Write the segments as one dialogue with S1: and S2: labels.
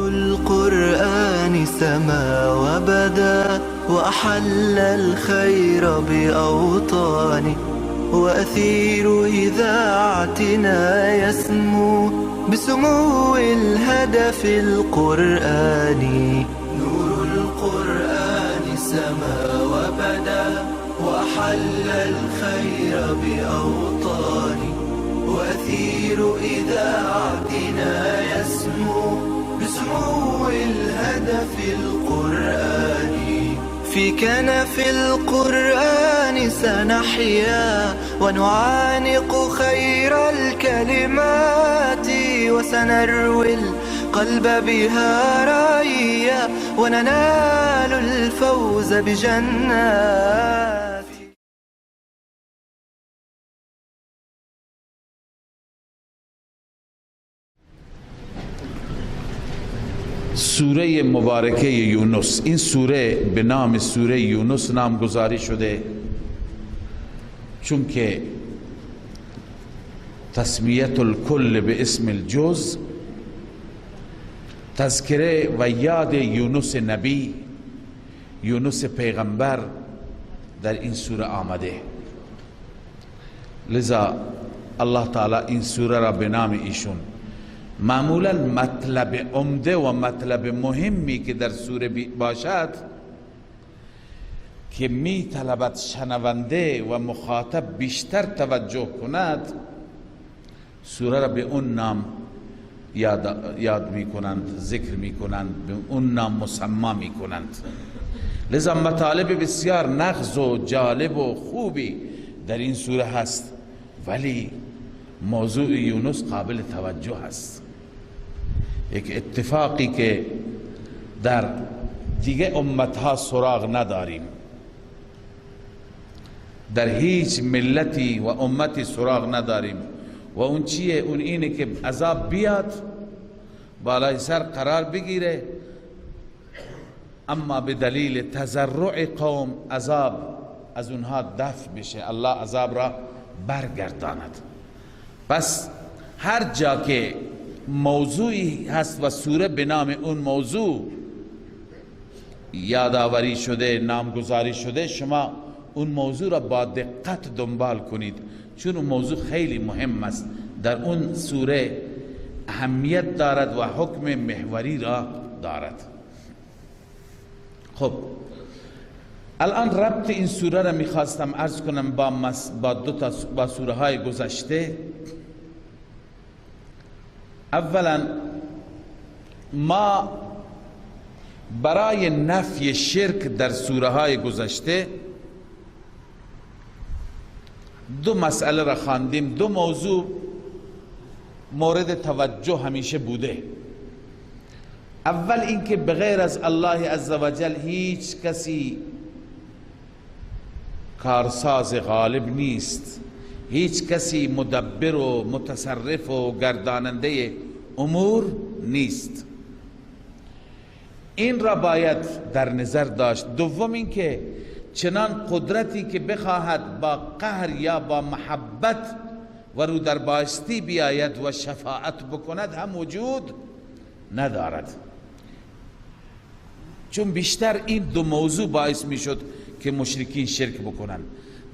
S1: القرآن سما وبدا وأحل الخير بأوطاني، وأثير إذاعتنا يسمو بسمو الهدف القرآني. نور القرآن سما وبدا وأحل الخير بأوطاني، وأثير إذاعتنا يسمو بسمو الهدف القرآني. في كنف القرآن سنحيا ونعانق خير الكلمات، وسنروي القلب بها رايا وننال الفوز بجنات.
S2: سوره مبارکه یونس، این سوره به نام سوره یونس نامگذاری شده چون که تسمیت الکل به اسم الجز، تذکره و یاد یونس نبی، یونس پیغمبر در این سوره آمده. لذا الله تعالی این سوره را به نام ایشون، معمولا مطلب عمده و مطلب مهمی که در سوره باشد که می طلبد شنونده و مخاطب بیشتر توجه کند، سوره را به اون نام یاد می کنند، ذکر می کنند، به اون نام مسما می کنند. لذا مطالب بسیار نغز و جالب و خوبی در این سوره هست، ولی موضوع یونس قابل توجه است. یک اتفاقی که در دیگه امتها سراغ نداریم، در هیچ ملتی و امتی سراغ نداریم، و اون چیه؟ اون اینه که عذاب بیاد، بالای سر قرار بگیره، اما به دلیل تضرع قوم عذاب از اونها دفع بشه، الله عذاب را برگرداند. پس هر جا که موضوعی هست و سوره به نام اون موضوع یادآوری شده، نامگذاری شده، شما اون موضوع را با دقت دنبال کنید، چون اون موضوع خیلی مهم است، در اون سوره اهمیت دارد و حکم محوری را دارد. خب الان ربط این سوره را میخواستم عرض کنم با سوره های گذشته. اولا ما برای نفی شرک در سوره های گذشته دو مسئله را خواندیم، دو موضوع مورد توجه همیشه بوده. اول اینکه بغیر از الله عزوجل هیچ کسی کارساز غالب نیست، هیچ کسی مدبر و متصرف و گرداننده امور نیست. این را باید در نظر داشت. دوم اینکه چنان قدرتی که بخواهد با قهر یا با محبت و رو در بایستی بیاید و شفاعت بکند هم وجود ندارد، چون بیشتر این دو موضوع باعث می شد که مشرکین شرک بکنند.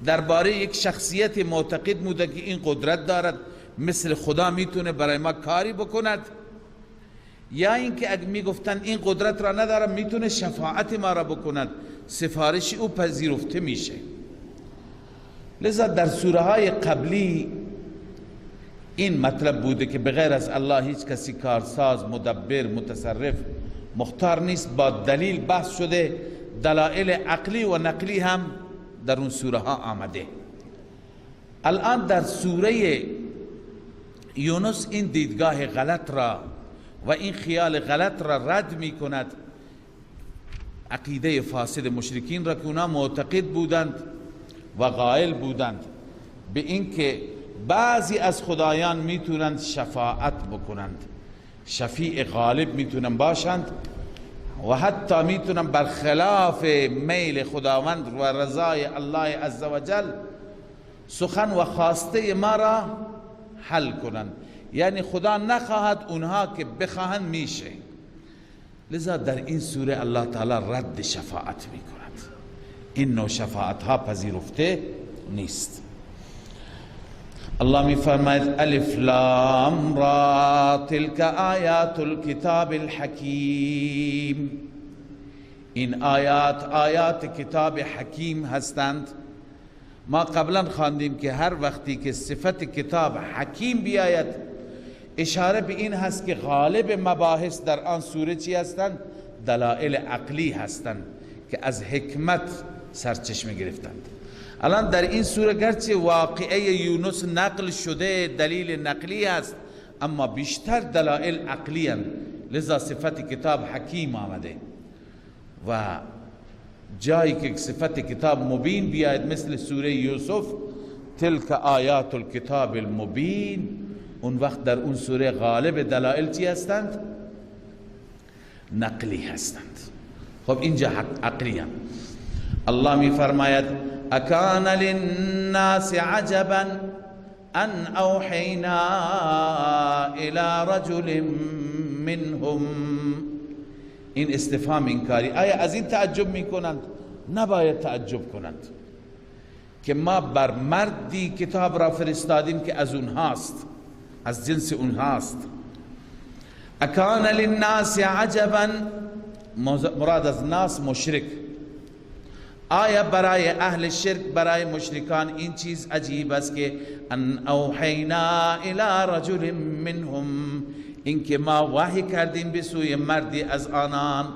S2: درباره یک شخصیت معتقد بوده که این قدرت دارد، مثل خدا میتونه برای ما کاری بکند، یا اینکه اگه میگفتن این قدرت را ندارد میتونه شفاعت ما را بکند، سفارش او پذیرفته میشه. لذا در سوره های قبلی این مطلب بوده که بغیر از الله هیچ کسی کارساز، مدبر، متصرف، مختار نیست. با دلیل بحث شده، دلائل عقلی و نقلی هم در اون سوره ها آمده. الان در سوره یونس این دیدگاه غلط را و این خیال غلط را رد می کند، عقیده فاسد مشرکین را که اونا معتقد بودند و قائل بودند به اینکه بعضی از خدایان میتونند شفاعت بکنند، شفیع غالب میتونن باشند و حتی میتونن برخلاف میل خداوند و رضای الله عزوجل سخن و خواسته ما را حل کنند. یعنی خدا نخواهد، اونها که بخواهند میشه. لذا در این سوره الله تعالی رد شفاعت می کند. این نوع شفاعت ها پذیرفته نیست. الله می فرماید الف لام را تلک آیات الكتاب الحکیم. این آیات کتاب حکیم هستند. ما قبلا خواندیم که هر وقتی که صفت کتاب حکیم بیاید اشاره به این هست که غالب مباحث در آن سوره چی هستند؟ دلائل عقلی هستند که از حکمت سرچشمه گرفتند. الان در این سوره گرچه واقعه یونس نقل شده دلیل نقلی است، اما بیشتر دلائل عقلی هستند، لذا صفت کتاب حکیم آمده. و جایی که صفت کتاب مبین بیاید مثل سوره یوسف تلک آیات الکتاب المبین، اون وقت در اون سوره غالب دلائل چی هستند؟ نقلی هستند. خب اینجا عقلی هم. الله می فرماید اکان للناس عجبا ان اوحینا الى رجل منهم. این استفهام انکاری. آیا از این تعجب می کنند؟ نباید تعجب کنند که ما بر مردی کتاب را فرستادیم که از اونهاست، از جنس اونهاست. اکان للناس عجبا، مراد از ناس مشرک. آیا برای اهل شرک، برای مشرکان این چیز عجیب است که ان اوحینا الی رجل منهم، این که ما وحی کردیم به سوی مردی از آنان.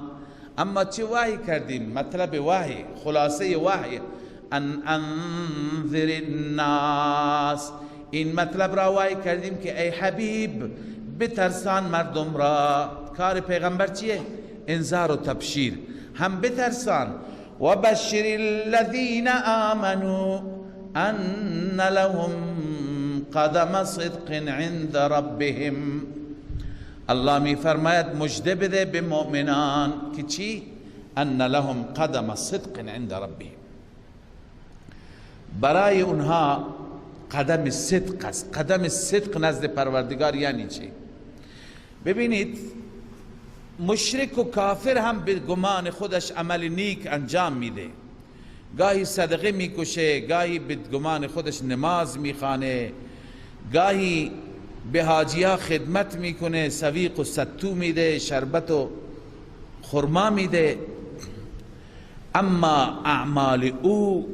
S2: اما چه وحی کردیم؟ مطلب وحی، خلاصه وحی ان انذر الناس، این مطلب را وحی کردیم که ای حبیب بترسان مردم را. کار پیغمبر چیه؟ انذار و تبشیر. هم بترسان. و بشر الذین آمنوا ان لهم قدم صدق عند ربهم. الله می فرماید مژده بده به مؤمنان که چی؟ ان لهم قدم صدق عند ربهم، برای اونها قدم صدق است. قدم صدق نزد پروردگار یعنی چی؟ ببینید مشرک و کافر هم به گمان خودش عمل نیک انجام میده، گاهی صدقه میکشه، گاهی به گمان خودش نماز میخوانه، گاهی به حاجی‌ها خدمت میکنه، سویق و ستو میده، شربت و خرما میده. اما اعمال او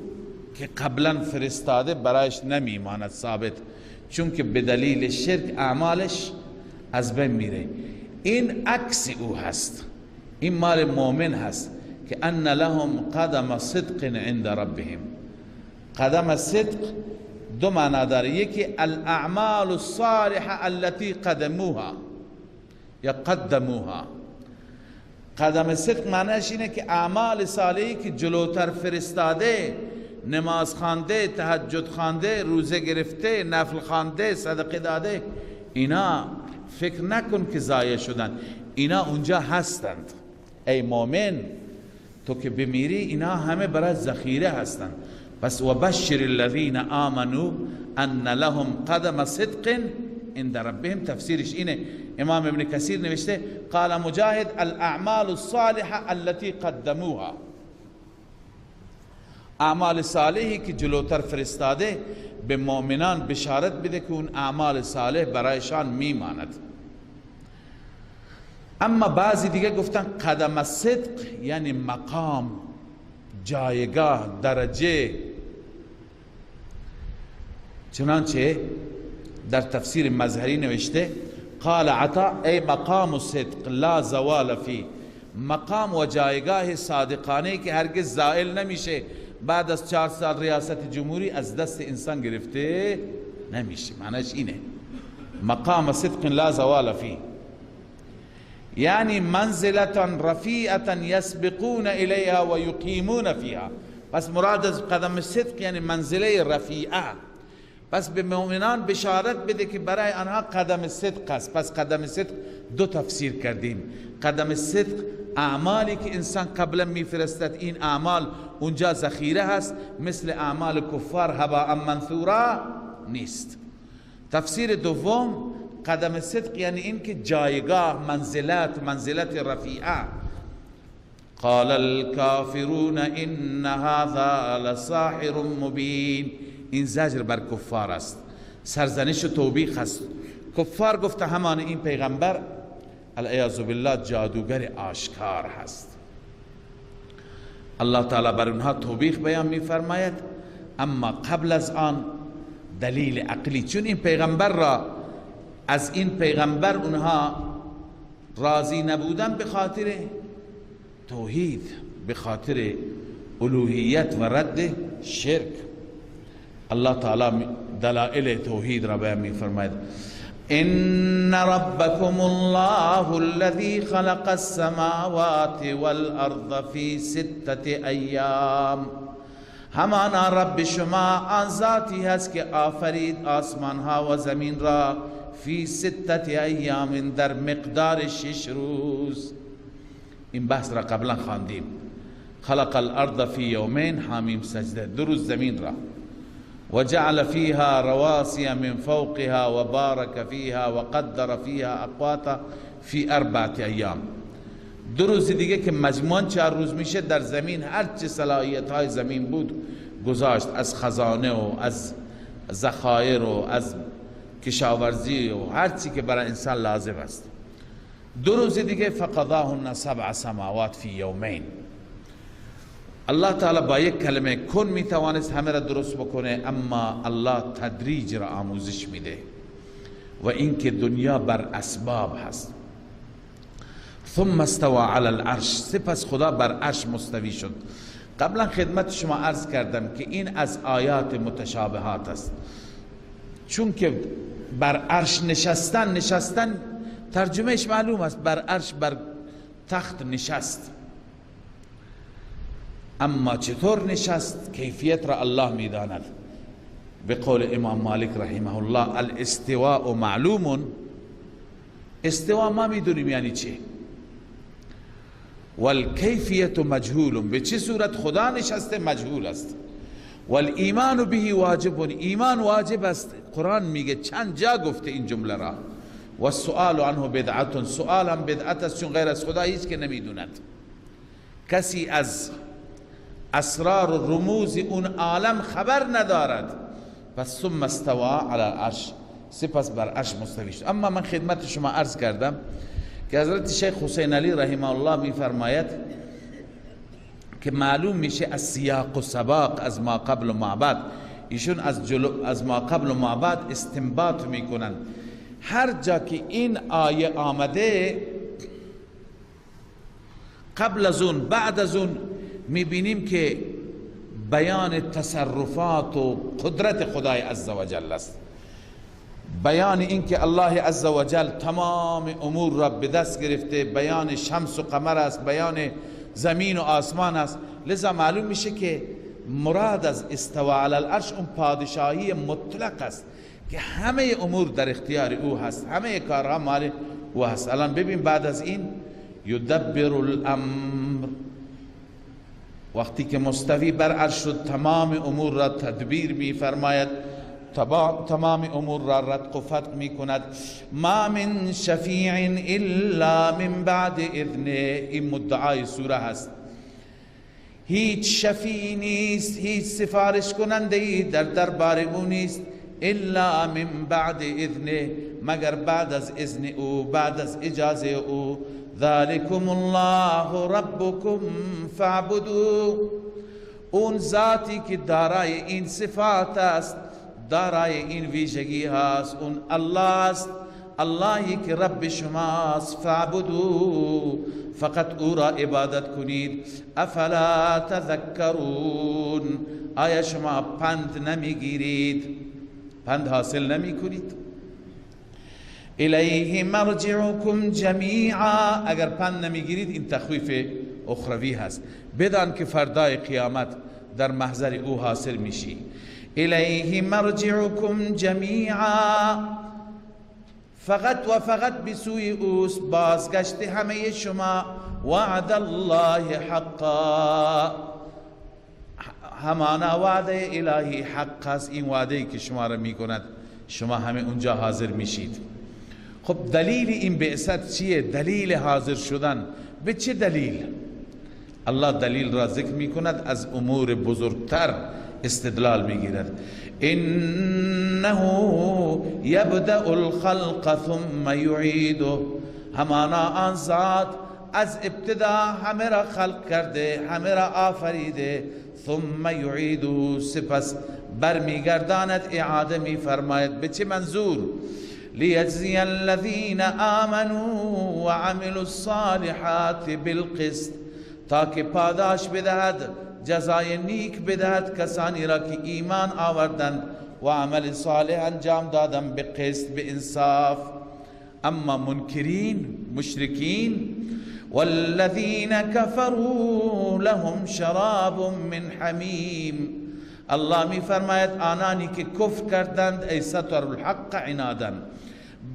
S2: که قبلا فرستاده برایش نمیماند ثابت، چون که به دلیل شرک اعمالش از بین میره. این عکس او هست. این مال مؤمن هست که ان لهم قدم صدق عند ربهم. قدم صدق دو معنی داره، یکی الاعمال الصالحه التي قدموها یا قدموها. قدم صدق معنیش اینه که اعمال صالحی که جلوتر فرستاده، نماز خوانده، تهجد خوانده، روزه گرفته، نفل خوانده، صدقه داده، اینا فکر نکن که ضایع شدن، اینا اونجا هستند. ای مومن تو که بمیری اینا همه برای ذخیره هستند. پس و بشر الذین آمنوا ان لهم قدم صدق عند ربهم، تفسیرش اینه. امام ابن کثیر نوشته قال مجاهد الاعمال الصالحه التي قدموها، اعمال صالحی که جلوتر فرستاده به مؤمنان بشارت بده که اون اعمال صالح برایشان میماند. اما بعضی دیگه گفتن قدم صدق یعنی مقام، جایگاه، درجه. چنانچه در تفسیر مظهری نوشته قال عطا ای مقام صدق لا زوال فی، مقام و جایگاه صادقانه که هرگز زائل نمیشه، بعد از 4 سال ریاست جمهوری از دست انسان گرفته نمیشه. معنیش اینه مقام صدق لا زوال فی، یعنی منزلتا رفیعتا یسبقون الیها و یقیمون فیها. پس مراد از قدم صدق یعنی منزله رفیعه. پس به مؤمنان بشارت بده که برای آنها قدم صدق است. پس قدم صدق دو تفسیر کردیم. قدم صدق اعمالی که انسان قبلا میفرستد، این اعمال اونجا ذخیره هست، مثل اعمال کفار هباء منثورا نیست. تفسیر دوم قدم صدق یعنی این که جایگاه، منزلت رفیعه. قال الكافرون ان هذا لساحر مبین، این زجر بر کفار است، سرزنش و توبیخ است. کفار گفته همان این پیغمبر العیاذ بالله جادوگر آشکار هست. الله تعالی بر اونها توبیخ بیان می فرماید، اما قبل از آن دلیل عقلی، چون این پیغمبر را از این پیغمبر اونها راضی نبودن به خاطر توحید، به خاطر الوهیت و رد شرک. الله تعالی دلائل توحید را بیان می فرماید. ان ربكم الله الذي خلق السماوات والارض في 6 ایام، همانا رب شما آن ذاتی هست که آفرید آسمان ها و زمین را فی 6 ایام در مقدار 6 روز. این بحث را قبلا خواندیم. خلق الارض فی یومین، حامیم سجده، 2 روز زمین را، و جعل فیها رواسی من فوقها و بارک فیها و قدر فیها اقواتها فی 4 ایام. 2 روز دیگه که مجموعاً 4 روز میشه، در زمین هر چه صلاحیت های زمین بود گذاشت، از خزانه و از ذخایر و از کشاورزی و هر چی که برای انسان لازم است. 2 روز دیگه فقضاهن 7 سماوات فی یومین. الله تعالی با یک کلمه کن میتوانست همه را درست بکنه، اما الله تدریج را آموزش میده و اینکه دنیا بر اسباب هست. ثم استوى على العرش، سپس خدا بر عرش مستوی شد. قبلا خدمت شما عرض کردم که این از آیات متشابهات است، چون که بر عرش نشستن ترجمهش معلوم است، بر عرش بر تخت نشست، اما چطور نشست کیفیت را الله میداند. به قول امام مالک رحمه الله الاستواء معلوم، استوا ما میدونیم یعنی چه، والکیفیت مجهول، به چه صورت خدا نشسته مجهول است. والایمان به واجب، ایمان واجب است. قرآن میگه چند جا گفته این جمله را. والسؤال عنه بدعت، سؤال هم بدعت است، چون غیر از خدا هیچ که نمیدوند. کسی از اسرار و رموز اون عالم خبر ندارد. پس ثم استوى على العرش، سپس بر عرش مستوی شد. اما من خدمت شما عرض کردم که حضرت شیخ حسین علی رحمه الله میفرماید که معلوم میشه از سیاق و سباق، از ما قبل و ما بعد. ایشون از ما قبل و ما بعد استنباط میکنن. هر جا که این آیه آمده، قبل از اون بعد از اون، میبینیم که بیان تصرفات و قدرت خدای عزوجل است. بیان این که الله عزوجل تمام امور را به دست گرفته، بیان شمس و قمر است، بیان زمین و آسمان است. لذا معلوم میشه که مراد از استوى علی العرش اون پادشاهی مطلق است که همه امور در اختیار او هست، همه کارها مال او هست. الان ببین بعد از این یدبر الامر، وقتی که مستوی بر عرش شد تمام امور را تدبیر می فرماید، تمام امور را رتق و فتق می کند. ما من شفیع الا من بعد اذنه، این مدعای سوره هست. هیچ شفیع نیست، هیچ سفارش کننده ای در دربار او نیست، الا من بعد اذنه، مگر بعد از اذن او، بعد از اجازه او. ذلكم الله ربكم فاعبدوا، اون ذاتی که دارای این صفات است، دارای این ویژگی هست، اون الله است، اللهی که رب شماست. فاعبدوا، فقط او را عبادت کنید. افلا تذکرون، آیا شما پند نمیگیرید، پند حاصل نمی کنید؟ الیه مرجعکم جمیعا، اگر پند نمیگیرید این تخویف اخروی هست، بدان که فردای قیامت در محضر او حاصل میشی. الیه مرجعکم جمیعا، فقط و فقط بسوی اوست بازگشت همه شما. وعد الله حقا، همانا وعده الهی حق است، این وعده که شما را میکند شما همه اونجا حاضر میشید. خب دلیل این بعثت چیه؟ دلیل حاضر شدن به چه دلیل؟ الله دلیل را ذکر می کند، از امور بزرگتر استدلال می گیرد. انه یبدأ الخلق ثم یعیده، همانا آن ذات از ابتدا همه را خلق کرده، همه را آفریده، ثم یعیده سپس برمیگرداند، اعاده می فرماید. به چه منظور؟ لیجزی الذین آمنوا وعملوا الصالحات بالقسط، تا که پاداش بدهد، جزای نیک بدهد کسانی را که ایمان آوردند و عمل صالح انجام دادند به قسط، به انصاف. اما منکرین، مشرکین، والذین کفروا لهم شراب من حمیم، الله می فرماید آنانی که کفر کردند، ای ستر الحق عنادا،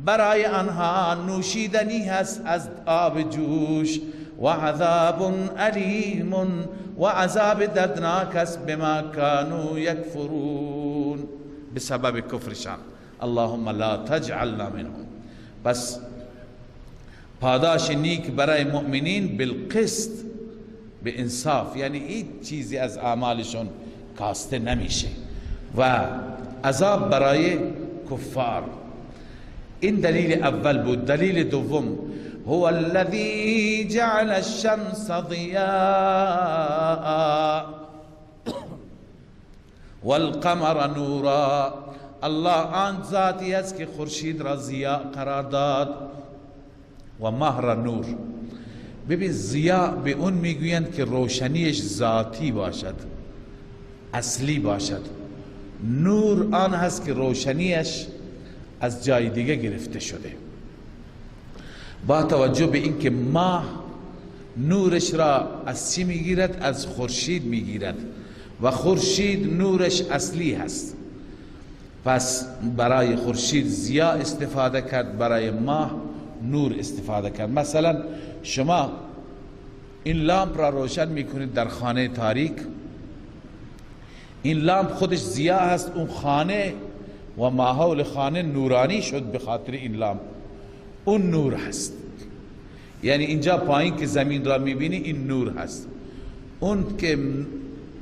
S2: برای آنها نوشیدنی هست از آب جوش، و عذاب علیم، و عذاب دردناک است، بما كانوا یکفرون، بسبب کفرشان. اللهم لا تجعلنا منهم. بس پاداش نیک برای مؤمنین بالقسط، به انصاف، یعنی هیچ چیزی از اعمالشون کاسته نمیشه، و عذاب برای کفار. این دلیل اول بود. دلیل دوم، هو الذي جعل الشمس ضیاء والقمر نورا، الله آن ذاتی است که خورشید را ضیاء قرار داد و ماه را نور. ببین ضیاء به اون میگویند که روشنیش ذاتی باشد، اصلی باشد. نور آن هست که روشنیش از جای دیگه گرفته شده. با توجه به اینکه ماه نورش را از چی میگیرد؟ از خورشید میگیرد، و خورشید نورش اصلی هست. پس برای خورشید ضیا استفاده کرد، برای ماه نور استفاده کرد. مثلا شما این لامپ را روشن میکنید در خانه تاریک، این لامپ خودش ضیا هست، اون خانه و ماحول خانه نورانی شد به خاطر این لامپ، اون نور هست. یعنی اینجا پایین که زمین را میبینی این نور هست، اون که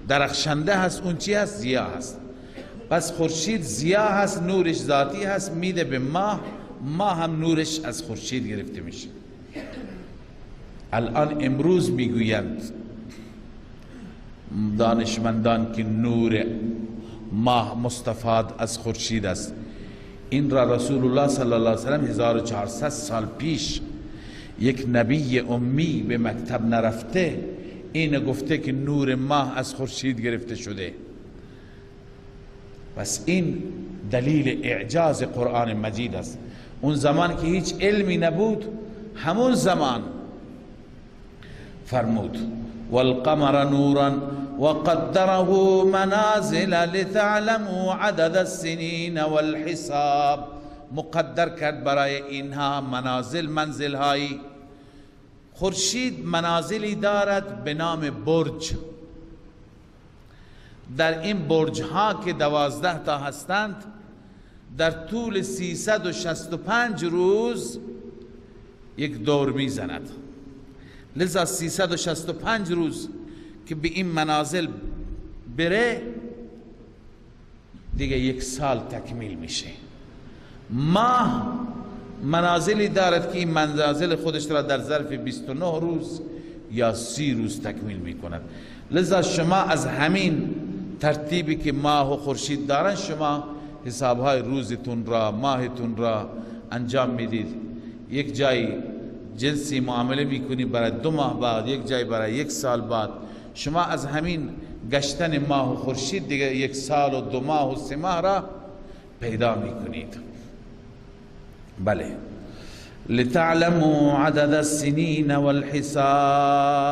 S2: درخشنده هست اون چی هست؟ ضیا هست. پس خورشید ضیا هست، نورش ذاتی هست، میده به ماه، ماه هم نورش از خورشید گرفته میشه. الان امروز میگویند دانشمندان که نور ماه مستفاد از خورشید است. این را رسول الله صلی الله علیه وسلم 1400 سال پیش یک نبی امی به مکتب نرفته این گفته که نور ماه از خورشید گرفته شده. پس این دلیل اعجاز قرآن مجید است. اون زمان که هیچ علمی نبود، همون زمان فرمود والقمر نورا وقدره منازل لتعلموا عدد السنین والحساب، مقدر کرد برای اینها منازل، منزلهایی. خورشید منازلی دارد به نام برج. در این برج ها که 12 تا هستند، در طول 365 روز یک دور می زند. لذا 365 روز که به این منازل بره دیگه یک سال تکمیل میشه. ماه منازلی دارد که این منازل خودش را در ظرف 29 روز یا 30 روز تکمیل میکند. لذا شما از همین ترتیبی که ماه و خورشید دارن، شما حسابهای روزتون را، ماهتون را انجام میدید. یک جای جنسی معامله میکنی برای 2 ماه بعد، یک جای برای 1 سال بعد. شما از همین گشتن ماه و خورشید دیگه 1 سال و 2 ماه و 3 ماه را پیدا میکنید. بله، لتعلموا عدد السنین والحساب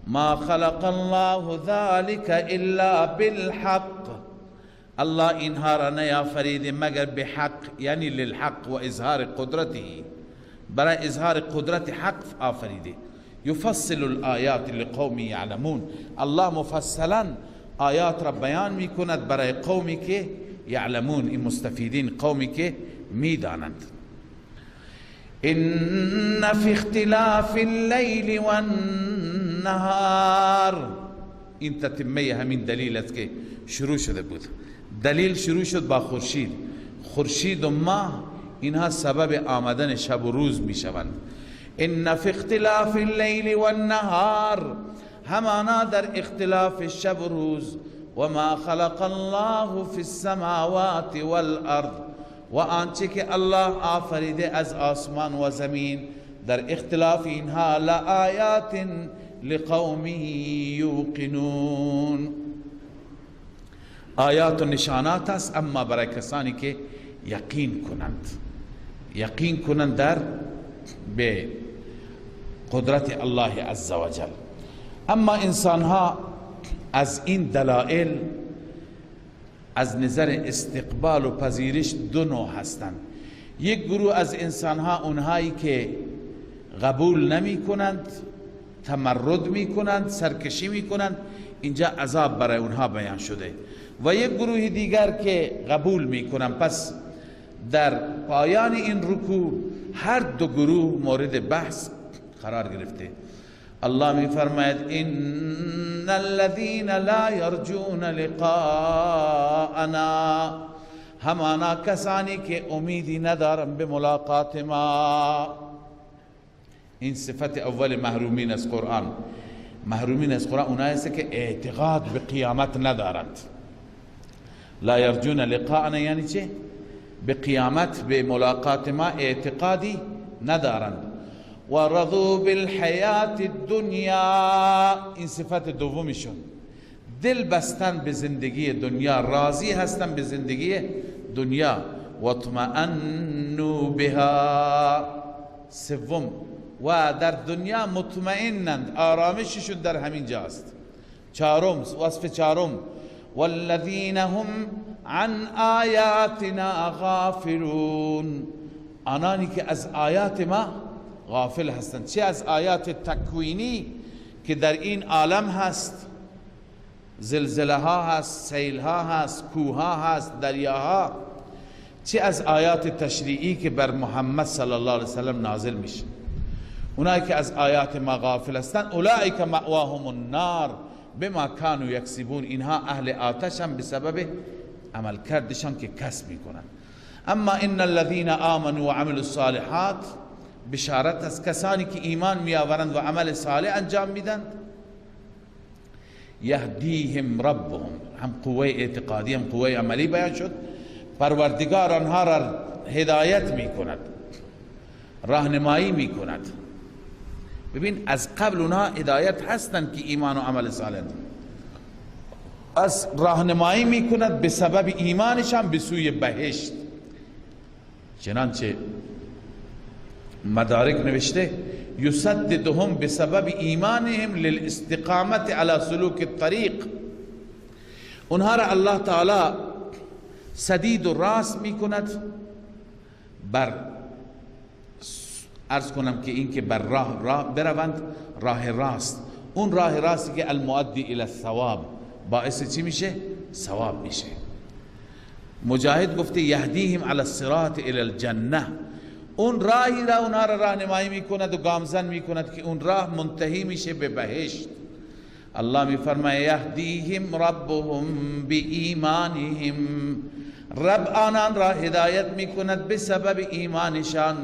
S2: ما خلق الله ذلك الا بالحق، الله اینها را نیافرید مگر به حق، یعنی للحق و اظهار قدرته، برای اظهار قدرت حق آفریده. یفصل الآیات لقوم یعلمون، الله مفصلا آیات را بیان می کند برای قومی که یعلمون، این مستفیدین، قومی که می دانند. ان فی اختلاف اللیل والنهار، این تتمه همین دلیل است که شروع شده بود. دلیل شروع شد با خورشید. خورشید و ماه اینها سبب آمدن شب و روز می شوند. ان فی اختلاف اللیل والنهار، همانا در اختلاف شب و روز. و ما خلق الله فی السماوات والارض، و آنچه که الله آفریده از آسمان و زمین، در اختلاف اینها لآیات لقوم یوقنون، آیات و نشانات است، اما برای کسانی که یقین کنند در به قدرت الله عزوجل. اما انسان ها از این دلائل از نظر استقبال و پذیرش دو نوع هستند. یک گروه از انسان ها اونهایی که قبول نمی کنند، تمرد می کنند، سرکشی می کنند، اینجا عذاب برای اونها بیان شده. و یک گروه دیگر که قبول می کنند. پس در پایان این رکوع هر دو گروه مورد بحث قرار گرفته. الله می فرماید ان الذين لا يرجون لقاءنا، همانا کسانی که امیدی ندارن به ملاقات ما. این صفت اول محرومین از قرآن. محرومین از قرآن اونایی است که اعتقاد به قیامت ندارند. لا يرجون لقاءنا یعنی چه؟ به قیامت، به ملاقات ما اعتقادی ندارند. و رضوا بالحیات الدنیا، این صفت دومیشون، دل بستن به زندگی دنیا، راضی هستن به زندگی دنیا. و اطمئنوا بها، سوم، و در دنیا مطمئنند، آرامششون در همین جاست. چهارم، وصف چهارم، والذین هم عن آیاتنا غافلون، آنانی که از آیات ما غافل هستند. چه از آیات تکوینی که در این عالم هست، زلزله ها هست، سیل ها هست، کوه ها هست، دریاها، چه از آیات تشریعی که بر محمد صلی الله علیه وسلم نازل میشه. اونایی که از آیات ما غافل هستند، اولئک مأواهم النار بما كانوا یکسبون، اینها اهل آتش هم به سبب عمل کردشان که کسب میکنن. اما ان الذين آمنوا وعملوا الصالحات، بشارت از کسانی که ایمان میآورند و عمل صالح انجام میدند. یهدیهم ربهم، هم قوه اعتقادی هم قوه عملی بیان شد. پروردگار آنها را هدایت میکند، راهنمایی میکند. ببین از قبل اونها هدایت هستند که ایمان و عمل صالح، از راهنمایی میکند به سبب ایمانشان به سوی بهشت. چنانچه مدارک نوشته یسددهم بسبب ایمانهم للاستقامت علی سلوک الطریق، اونها را الله تعالی سدید و راست میکند بر، عرض کنم که این که بر راه بروند، راه راست، اون راه راستی که المؤدی الی الثواب، باعث چی میشه؟ ثواب میشه. مجاهد گفته یهدیهم علی الصراط الی الجنه، اون راهی را اونها را راهنمایی میکند و گامزن میکند که اون راه منتهی میشه به بهشت. الله میفرماید یهدیهم ربهم بایمانهم، رب آنان را هدایت میکند به سبب ایمانشان.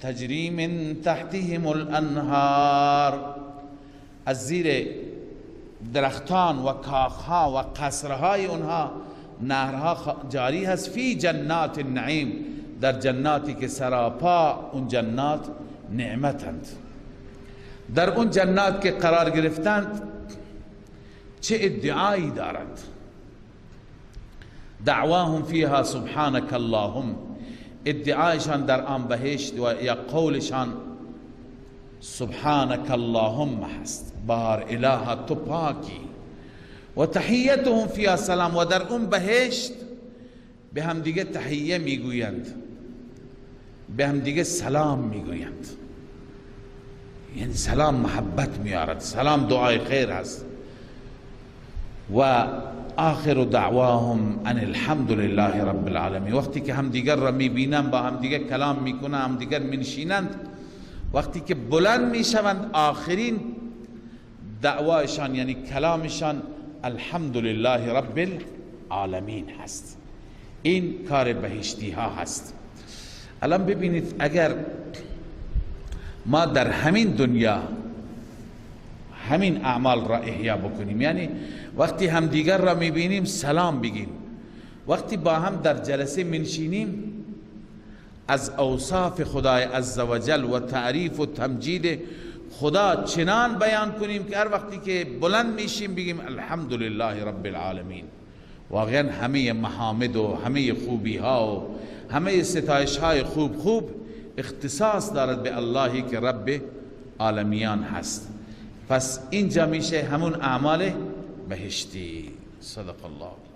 S2: تجری من تحتهم الانهار، از زیر درختان و کاخها و قصرهای اونها نهرها جاری هست. فی جنات النعیم، در جناتی که سراپا اون جنات نعمتند. در اون جنات که قرار گرفتند چه ادعایی دارند؟ دعواهم فیها سبحانك اللهم، ادعایشان در آن بهشت و یا قولشان سبحانك اللهم هست، بار اله تو پاکی. و تحیتهم فیها سلام، و در اون بهشت به هم دیگه تحیه میگویند، به هم دیگه سلام میگویند، یعنی سلام محبت میارد، سلام دعای خیر هست. و آخر دعواهم ان الحمد لله رب العالمین. وقتی که همدیگر را میبینن، با همدیگر کلام میکنن، همدیگر منشینند، وقتی که بلند میشوند آخرین دعوایشان یعنی کلامشان الحمد لله رب العالمین هست. این کار بهشتی ها هست. الان ببینید اگر ما در همین دنیا همین اعمال را احیا بکنیم، یعنی وقتی همدیگر را میبینیم سلام بگیم، وقتی با هم در جلسه منشینیم از اوصاف خدای عزوجل و تعریف و تمجید خدا چنان بیان کنیم که هر وقتی که بلند میشیم بگیم الحمدلله رب العالمین. واقعا همه محامد و همه خوبی ها و همه ستایش های خوب اختصاص دارد به اللهی که رب عالمیان هست. پس اینجا میشه همون اعمال بهشتی. صدق الله.